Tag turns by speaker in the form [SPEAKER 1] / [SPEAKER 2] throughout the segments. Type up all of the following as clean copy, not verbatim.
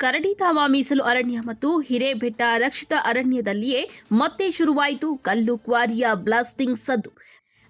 [SPEAKER 1] ಕರಡಿಧಾಮ ಮೀಸಲು ಅರಣ್ಯ ಮತ್ತು ಹಿರೇಬೆಟ್ಟ ರಕ್ಷಿತ ಅರಣ್ಯದಲ್ಲಿಯೇ ಮತ್ತೆ ಶುರುವಾಯಿತು ಕಲ್ಲು ಕ್ವಾರಿಯ ಬ್ಲಾಸ್ಟಿಂಗ್ ಸದ್ದು.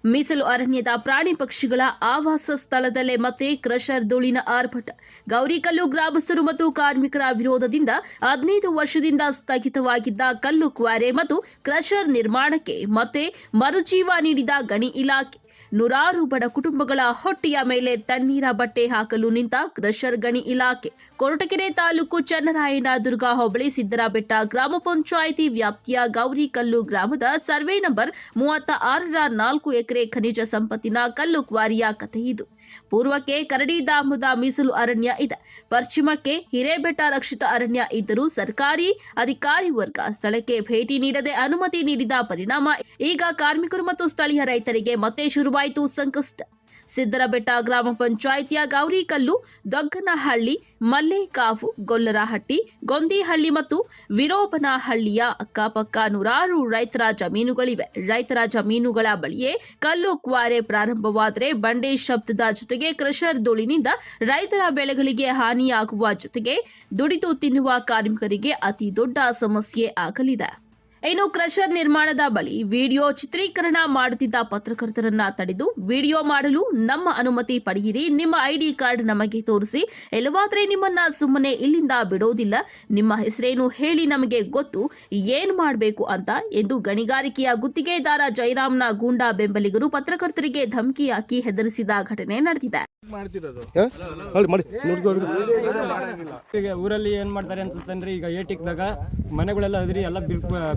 [SPEAKER 1] ಮೀಸಲು ಅರಣ್ಯದ ಪ್ರಾಣಿ ಪಕ್ಷಿಗಳ ಆವಾಸ ಸ್ಥಳದಲ್ಲೇ ಮತ್ತೆ ಕ್ರಷರ್ ಧೂಳಿನ ಆರ್ಭಟ. ಗೌರಿಕಲ್ಲು ಗ್ರಾಮಸ್ಥರು ಮತ್ತು ಕಾರ್ಮಿಕರ ವಿರೋಧದಿಂದ 15 ವರ್ಷದಿಂದ ಸ್ಥಗಿತವಾಗಿದ್ದ ಕಲ್ಲು ಕ್ವಾರೆ ಮತ್ತು ಕ್ರಷರ್ ನಿರ್ಮಾಣಕ್ಕೆ ಮತ್ತೆ ಮರುಜೀವ ನೀಡಿದ ಗಣಿ ಇಲಾಖೆ. ನೂರಾರು ಬಡ ಕುಟುಂಬಗಳ ಹೊಟ್ಟೆಯ ಮೇಲೆ ತಣ್ಣೀರ ಬಟ್ಟೆ ಹಾಕಲು ನಿಂತ ಕ್ರಷರ್ ಗಣಿ ಇಲಾಖೆ. ಕೊರಟಗೆರೆ ತಾಲೂಕು ಚನ್ನರಾಯನದುರ್ಗ ಹೋಬಳಿ ಸಿದ್ದರಬೆಟ್ಟ ಗ್ರಾಮ ಪಂಚಾಯಿತಿ ವ್ಯಾಪ್ತಿಯ ಗೌರಿಕಲ್ಲು ಗ್ರಾಮದ ಸರ್ವೆ ನಂಬರ್ 36ರ 4 ಎಕರೆ ಖನಿಜ ಸಂಪತ್ತಿನ ಕಲ್ಲು ಕ್ವಾರಿಯ ಕಥೆ ಇದು. ಪೂರ್ವಕ್ಕೆ ಕರಡಿಧಾಮದ ಮೀಸಲು ಅರಣ್ಯ ಇದೆ, ಪಶ್ಚಿಮಕ್ಕೆ ಹಿರೇಬೆಟ್ಟ ರಕ್ಷಿತ ಅರಣ್ಯ ಇದ್ದರೂ ಸರ್ಕಾರಿ ಅಧಿಕಾರಿ ವರ್ಗ ಸ್ಥಳಕ್ಕೆ ಭೇಟಿ ನೀಡದೆ ಅನುಮತಿ ನೀಡಿದ ಪರಿಣಾಮ ಈಗ ಕಾರ್ಮಿಕರು ಮತ್ತು ಸ್ಥಳೀಯ ರೈತರಿಗೆ ಮತ್ತೆ ಶುರುವಾಯಿತು ಸಂಕಷ್ಟ. ಸಿದ್ದರಬೆಟ್ಟ ಗ್ರಾಮ ಪಂಚಾಯಿತಿಯ ಗೌರಿಕಲ್ಲು, ದೊಗ್ಗನಹಳ್ಳಿ, ಮಲ್ಲೇಕಾವು, ಗೊಲ್ಲರಹಟ್ಟಿ, ಗೊಂದಿಹಳ್ಳಿ ಮತ್ತು ವಿರೋಬನಹಳ್ಳಿಯ ಅಕ್ಕಪಕ್ಕ ನೂರಾರು ರೈತರ ಜಮೀನುಗಳಿವೆ. ರೈತರ ಜಮೀನುಗಳ ಬಳಿಯೇ ಕಲ್ಲು ಕ್ವಾರೆ ಪ್ರಾರಂಭವಾದರೆ ಬಂಡೆ ಶಬ್ದದ ಜೊತೆಗೆ ಕ್ರಷರ್ ಧೂಳಿನಿಂದ ರೈತರ ಬೆಳೆಗಳಿಗೆ ಹಾನಿಯಾಗುವ ಜೊತೆಗೆ ದುಡಿದು ತಿನ್ನುವ ಕಾರ್ಮಿಕರಿಗೆ ಅತಿ ದೊಡ್ಡ ಸಮಸ್ಯೆ ಆಗಲಿದೆ. ಇನ್ನು ಕ್ರಷರ್ ನಿರ್ಮಾಣದ ಬಳಿ ವಿಡಿಯೋ ಚಿತ್ರೀಕರಣ ಮಾಡುತ್ತಿದ್ದ ಪತ್ರಕರ್ತರನ್ನ ತಡೆದು ವಿಡಿಯೋ ಮಾಡಲು ನಮ್ಮ ಅನುಮತಿ ಪಡೆಯಿರಿ, ನಿಮ್ಮ ಐಡಿ ಕಾರ್ಡ್ ನಮಗೆ ತೋರಿಸಿ, ಇಲ್ಲವಾದ್ರೆ ನಿಮ್ಮನ್ನ ಸುಮ್ಮನೆ ಇಲ್ಲಿಂದ ಬಿಡೋದಿಲ್ಲ, ನಿಮ್ಮ ಹೆಸರೇನು ಹೇಳಿ ನಮಗೆ ಗೊತ್ತು ಏನ್ ಮಾಡಬೇಕು ಅಂತ ಎಂದು ಗಣಿಗಾರಿಕೆಯ ಗುತ್ತಿಗೆದಾರ ಜಯರಾಮ್ನ ಗೂಂಡಾ ಬೆಂಬಲಿಗರು ಪತ್ರಕರ್ತರಿಗೆ ಧಮಕಿ ಹಾಕಿ ಹೆದರಿಸಿದ ಘಟನೆ ನಡೆದಿದೆ.
[SPEAKER 2] ಊರಲ್ಲಿ ಏನ್ ಮಾಡ್ತಾರೆ ಅಂತಂದ್ರೆ ಈಗ ಏಟಿಕ್ದಾಗ ಮನೆಗಳೆಲ್ಲ ಅದ್ರಿ ಎಲ್ಲ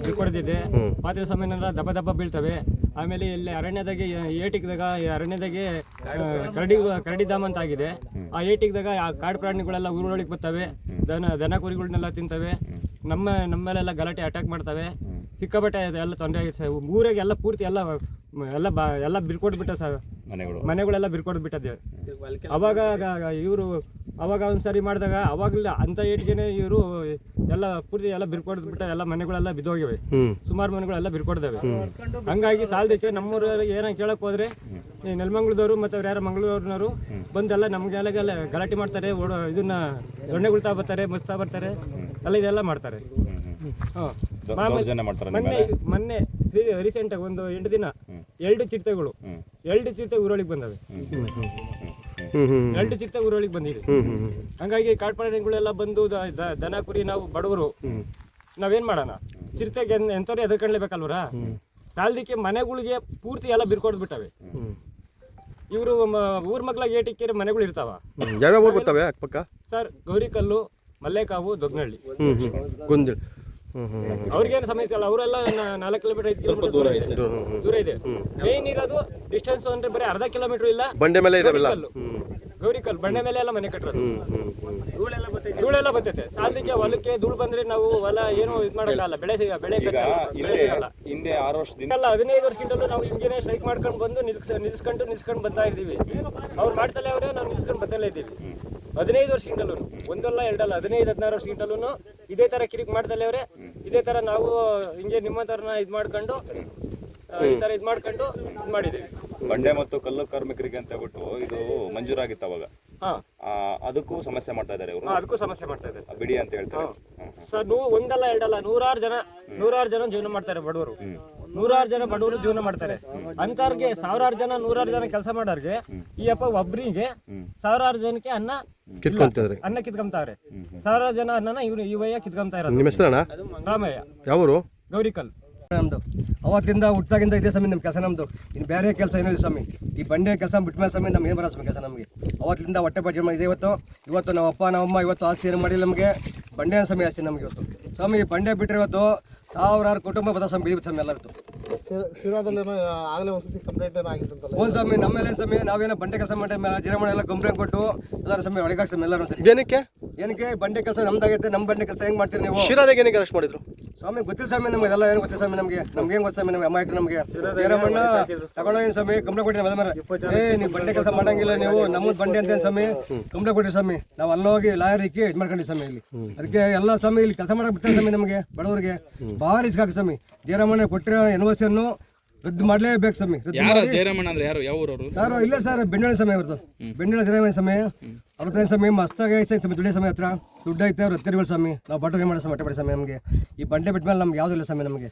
[SPEAKER 2] ಬಿಳ್ಕೊಡ್ದಿದೆ. ಪಾತ್ರೆ ಸಾಮಾನೆಲ್ಲ ದಬ್ಬ ದಬ್ಬ ಬೀಳ್ತವೆ. ಆಮೇಲೆ ಇಲ್ಲಿ ಅರಣ್ಯದಾಗೆ ಏಟಿಕ್ದಾಗ ಅರಣ್ಯದಾಗೆ ಕರಡಿಧಾಮ ಅಂತ ಆಗಿದೆ. ಆ ಏಟಿಕ್ದಾಗ ಕಾಡು ಪ್ರಾಣಿಗಳೆಲ್ಲ ಊರೊಳಗೆ ಬರ್ತವೆ, ದನ ಕುರಿಗಳನ್ನೆಲ್ಲ ತಿಂತವೆ, ನಮ್ಮಲ್ಲೆಲ್ಲ ಗಲಾಟೆ ಅಟ್ಯಾಕ್ ಮಾಡ್ತವೆ. ಸಿಕ್ಕಾಪಟ್ಟೆ ಎಲ್ಲ ತೊಂದರೆ ಆಗಿದೆ. ಊರಾಗೆ ಎಲ್ಲ ಪೂರ್ತಿ ಎಲ್ಲ ಬಿರ್ಕೊಡ್ಬಿಟ್ಟ ಮನೆಗಳೆಲ್ಲ ಬಿರ್ಕೊಡ್ಬಿಟ್ಟದೆ. ಅವಾಗ ಅವಾಗ ಒಂದ್ಸರಿ ಮಾಡಿದಾಗ ಅವಾಗಲೇ ಅಂತ ಏಟಿಗೆನೆ ಇವರು ಎಲ್ಲ ಪೂರ್ತಿ ಎಲ್ಲ ಬಿರ್ಕೊಡ್ಬಿಟ್ಟ ಎಲ್ಲ ಮನೆಗಳೆಲ್ಲ ಬಿದ್ದೋಗಿವೆ. ಸುಮಾರು ಮನೆಗಳೆಲ್ಲ ಬಿರ್ಕೊಡ್ತವೆ. ಹಂಗಾಗಿ ಸಾಲದಕ್ಕೆ ನಮ್ಮೂರಲ್ಲಿ ಏನೋ ಕೇಳಕ್ ಹೋದ್ರೆ ಈ ನೆಲಮಂಗ್ಲದವರು ಮತ್ತೆ ಅವ್ರು ಯಾರು ಮಂಗಳೂರಿನವರು ಬಂದೆಲ್ಲ ನಮ್ಗೆಲ್ಲ ಗಲಾಟೆ ಮಾಡ್ತಾರೆ. ಇದನ್ನ ದೊಣ್ಣೆಗುಳ್ತಾ ಬರ್ತಾರೆ, ಮುಸ್ತಾ ಬರ್ತಾರೆ, ಎಲ್ಲ ಇದೆಲ್ಲ ಮಾಡ್ತಾರೆ. ಮೊನ್ನೆ ರೀಸೆಂಟ್ ಆಗಿ ಒಂದು 8 ದಿನ 2 ಚಿರತೆ ಊರೊಳಗೆ ಬಂದವೆ. 2 ಚಿರತೆ ಊರೊಳಗೆ ಬಂದಿದೆ. ಹಂಗಾಗಿ ಕಾಡು ಪ್ರಾಣಿಗಳೆಲ್ಲ ಬಂದು ದನ ಕುರಿ ನಾವು ಬಡವರು ನಾವೇನ್ ಮಾಡೋಣ? ಚಿರತೆಗೆ ಎಂತವ್ರು ಎದುರ್ಕೊಂಡ್ಲೇಬೇಕಲ್ವರ? ಸಾಲದಕ್ಕೆ ಮನೆಗಳಿಗೆ ಪೂರ್ತಿ ಎಲ್ಲ ಬಿರ್ಕೊಡ್ಬಿಟ್ಟವೆ. ಇವರು ಊರ್ ಮಗ್ಲಾಗ ಏಟಿಕ್ಕೇರಿ ಮನೆಗಳು ಇರ್ತಾವ.
[SPEAKER 3] ಯಾವ್ಯಾವ ಊರು ಬರ್ತವೆ ಅಕ್ಕಪಕ್ಕ? ಸರ್,
[SPEAKER 2] ಗೌರಿಕಲ್ಲು, ಮಲ್ಲೇಕಾವು, ದೊಗ್ನಹಳ್ಳಿ. ಅವ್ರಿಗೇನು ಸಮಸ್ಯೆ ಅಲ್ಲ. ಅವರೆಲ್ಲ 4 ಕಿಲೋಮೀಟರ್ 5 ಕಿಲೋಮೀಟರ್ ದೂರ ಇದೆ. ಮೇನ್ ಇರೋದು ಡಿಸ್ಟೆನ್ಸ್ ಅಂದ್ರೆ ಬರೀ ಅರ್ಧ ಕಿಲೋಮೀಟರ್ ಇಲ್ಲ.
[SPEAKER 3] ಬಂಡೆ ಮೇಲೆ
[SPEAKER 2] ಗೌರಿಕಲ್ಲು ಬಂಡೆ ಮೇಲೆ ಎಲ್ಲ ಮನೆ ಕಟ್ಟರೋದು. ಧೂಳೆಲ್ಲ ಬರ್ತೈತೆ. ಸಾಲದಕ್ಕೆ ಹೊಲಕ್ಕೆ ಧೂಳು ಬಂದ್ರೆ ನಾವು ಹೊಲ ಏನು ಇದು ಮಾಡಲ್ಲ. ಬೆಳೆ
[SPEAKER 4] ಹಿಂದೆ 6 ವರ್ಷದಿಂದ
[SPEAKER 2] 15 ವರ್ಷಕ್ಕಿಂತಲೂ ನಾವು ಹಿಂಗೇನೆ ಸ್ಟ್ರೈಕ್ ಮಾಡ್ಕೊಂಡು ಬಂದು ನಿಲ್ಸ್ಕೊಂಡು ಬರ್ತಾ ಇದ್ದೀವಿ. ಅವ್ರು ಮಾಡ್ತಲೇ ಅವರೇ, ನಾವು ನಿಲ್ಸ್ಕೊಂಡು ಬರ್ತಾನೆ ಇದ್ದೀವಿ. 15 ವರ್ಷಕ್ಕಿಂತಲೂ, ಒಂದಲ್ಲ ಎರಡಲ್ಲ, 15-16 ವರ್ಷಕ್ಕಿಂತಲೂ ಇದೇ ತರ ಕಿರಿಕ್ ಮಾಡ್ತಲೇ ಅವರೇ. ಇದೇ ತರ ನಾವು ಹಿಂಗೆ ನಿಮ್ಮ ತರನ ಇದು ಮಾಡ್ಕೊಂಡು ಈ ತರ ಇದು ಮಾಡ್ಕೊಂಡು ಇದು ಮಾಡಿದ್ದೀವಿ.
[SPEAKER 4] ಬಂಡೆ ಮತ್ತು ಕಲ್ಲು ಕಾರ್ಮಿಕರಿಗೆ ಅಂತ ಹೇಳ್ಬಿಟ್ಟು ಇದು ಮಂಜೂರಾಗಿತ್ತು ಅವಾಗ. ಅದಕ್ಕೂ ಸಮಸ್ಯೆ ಮಾಡ್ತಾ ಇದ್ದಾರೆ ಇವರು.
[SPEAKER 2] ಅದಕ್ಕೂ ಸಮಸ್ಯೆ ಮಾಡ್ತಾ ಇದ್ದಾರೆ,
[SPEAKER 4] ಬಿಡಿ ಅಂತ ಹೇಳ್ತಾರೆ.
[SPEAKER 2] ಸರ್, ಒಂದಲ್ಲ ಎರಡಲ್ಲ, ನೂರಾರು ಜನ ಜೀವನ ಮಾಡ್ತಾರೆ. ಬಡವರು ನೂರಾರು ಜನ ಬಡವರು ಜೀವನ ಮಾಡ್ತಾರೆ. ಅಂತವ್ರಿಗೆ ಸಾವಿರಾರು ಜನ ಕೆಲಸ ಮಾಡೋರ್ಗೆ ಈ ಅಪ್ಪ ಒಬ್ರಿಗೆ ಸಾವಿರಾರು ಜನಕ್ಕೆ ಅನ್ನ ಕಿತ್ಕೊಂತಾರೆ. ಸಾವಿರಾರು ಜನ ಅನ್ನನ ಇವಯ್ಯ ಕಿತ್ಕೊಂತಾ ಇರೋದು.
[SPEAKER 3] ನಿಮ್ಮ ಹೆಸರಣ್ಣ?
[SPEAKER 2] ರಾಮಯ್ಯ.
[SPEAKER 3] ಯಾವರು?
[SPEAKER 2] ಗೌರಿಕಲ್.
[SPEAKER 5] ನಮ್ದು ಅವತ್ತಿಂದ ಹುಟ್ಟಾಗಿಂದ ಇದೇ ಸಮಯ ನಮ್ಮ ಕೆಲಸ. ನಮ್ದು ಇನ್ನು ಬೇರೆ ಕೆಲಸ ಏನೋ ಸ್ವಾಮಿ. ಈ ಬಂಡೆ ಕೆಲಸ ಬಿಟ್ಟ ಮೇಲೆ ಸಮಯ ನಮ್ಗೆ ಏನು ಬರೋ ಸ್ವಾಮಿ ಕೆಲಸ ನಮಗೆ. ಅವತ್ತಿಂದ ಹೊಟ್ಟೆ ಬಜೆ ಇದೆ. ಇವತ್ತು ನಮ್ಮ ಅಪ್ಪ ನಮ್ಮಮ್ಮ ಇವತ್ತು ಆಸ್ತಿ ಏನು ಮಾಡಿಲ್ಲ ನಮಗೆ. ಬಂಡೆ ಸಮಯ ಆಸ್ತಿ ನಮಗೆ ಇವತ್ತು ಸ್ವಾಮಿ. ಬಂಡೆ ಬಿಟ್ಟರೆ ಇವತ್ತು ಸಾವಿರಾರು ಕುಟುಂಬ ಬದ ಸ್ವಾಮಿ ಬೀದಿ ಸ್ವಾಮಿ ಎಲ್ಲ ಇತ್ತು. ಹ್ಞೂ ಸ್ವಾಮಿ, ನಮ್ಮೇಲೆ ಸ್ವಾಮಿ ನಾವೇನೋ ಬಂಡೆ ಕೆಲಸ ಮಾಡಿ ಜಿರಮಣ ಎಲ್ಲ ಕಂಪ್ಲೇಂಟ್ ಕೊಟ್ಟು ಎಲ್ಲರೂ ಸ್ವಾಮಿ ಒಳಗಾಗ ಸ್ವಾಮಿ ಎಲ್ಲರೂ ಸರಿ. ಏನಕ್ಕೆ ಬಂಡೆ ಕೆಲಸ ನಮ್ದಾಗೈತೆ. ನಮ್ಮ ಬಂಡೆ ಕೆಲಸ ಹೆಂಗೆ ಮಾಡ್ತೀರಿ ನೀವು?
[SPEAKER 3] ಶಿರಾದಾಗ ಏನಕ್ಕೆ ಅರೆಸ್ಟ್ ಮಾಡಿದ್ರು
[SPEAKER 5] ಸ್ವಾಮಿ? ಗೊತ್ತಿಲ್ಲ ಸ್ವಾಮಿ ನಮ್ಗೆ ಎಲ್ಲ ಏನು ಗೊತ್ತಿಲ್ಲ ಸ್ವಾಮಿ. ನಮ್ಗೆ ಏನು ಗೊತ್ತ ಸ್ವಾಮಿ? ನಮ್ಮ ಅಮಾಯಕರು ನಮಗೆ ಜಿರಮಣ್ಣ ತಗೊಂಡೋ ಏನು ಸ್ವಾಮಿ ಕಂಪ್ಲೇಂಟ್ ಕೊಟ್ಟಿರಿ. ನೀವು ಬಂಡೆ ಕೆಲಸ ಮಾಡಂಗಿಲ್ಲ, ನೀವು ನಮ್ಮದು ಬಂಡೆ ಅಂತ ಸ್ವಾಮಿ ಕಂಪ್ಲೇಂಟ್ ಕೊಟ್ಟಿರಿ ಸ್ವಾಮಿ. ನಾವು ಅಲ್ಲೋಗಿ ಲಾಯರ್ ಇಕ್ಕಿ ಇದು ಮಾಡ್ಕೊಂಡಿ ಸ್ವಾಮಿ. ಇಲ್ಲಿ ಅದಕ್ಕೆ ಎಲ್ಲ ಸ್ವಾಮಿ ಇಲ್ಲಿ ಕೆಲಸ ಮಾಡಕ್ಕೆ ಬಿಡ್ತಾರೆ ಸ್ವಾಮಿ. ನಮಗೆ ಬಡವರಿಗೆ ಭಾರಿ ಇಸ್ಕಾಕ ಸ್ವಾಮಿ. ಜಯರಾಮಣ್ಣ ಕೊಟ್ಟಿರೋ ಎನ್ಒಸಿಯನ್ನು ರದ್ದು ಮಾಡಲೇಬೇಕು ಸ್ವಾಮಿ.
[SPEAKER 6] ಯಾರು ಜಯರಾಮಣ್ಣ ಅಂದ್ರೆ ಯಾರು, ಯಾವ ಊರವರು?
[SPEAKER 5] ಸರ್ ಇಲ್ಲ ಸರ್, ಬೆಣ್ಣೆ ಸಮಯ ಅವ್ರದ್ದು, ಬೆಣ್ಣೆ ಜಯರಾಮ ಸಮಯ ಅವ್ರದ್ದು ಸಮಯ ಮಸ್ತಾಗಿ ಸ್ವಾಮಿ, ದುಡ್ಡಿನ ಸಮಯ ಹತ್ರ ದುಡ್ಡು ಐತೆ, ಅವ್ರು ಹತ್ತಿರಗಳು ಸ್ವಾಮಿ. ನಾವು ಬಟ್ಟೆ ಮಾಡೋ ಸಮಯ ಹೊಟ್ಟೆ ಪಡೆ ಸಮಯ ನಮಗೆ. ಈ ಬಂಡೆ ಬಿಟ್ಟ ಮೇಲೆ ನಮ್ಗೆ ಯಾವುದಿಲ್ಲ ಸಮಯ ನಮಗೆ.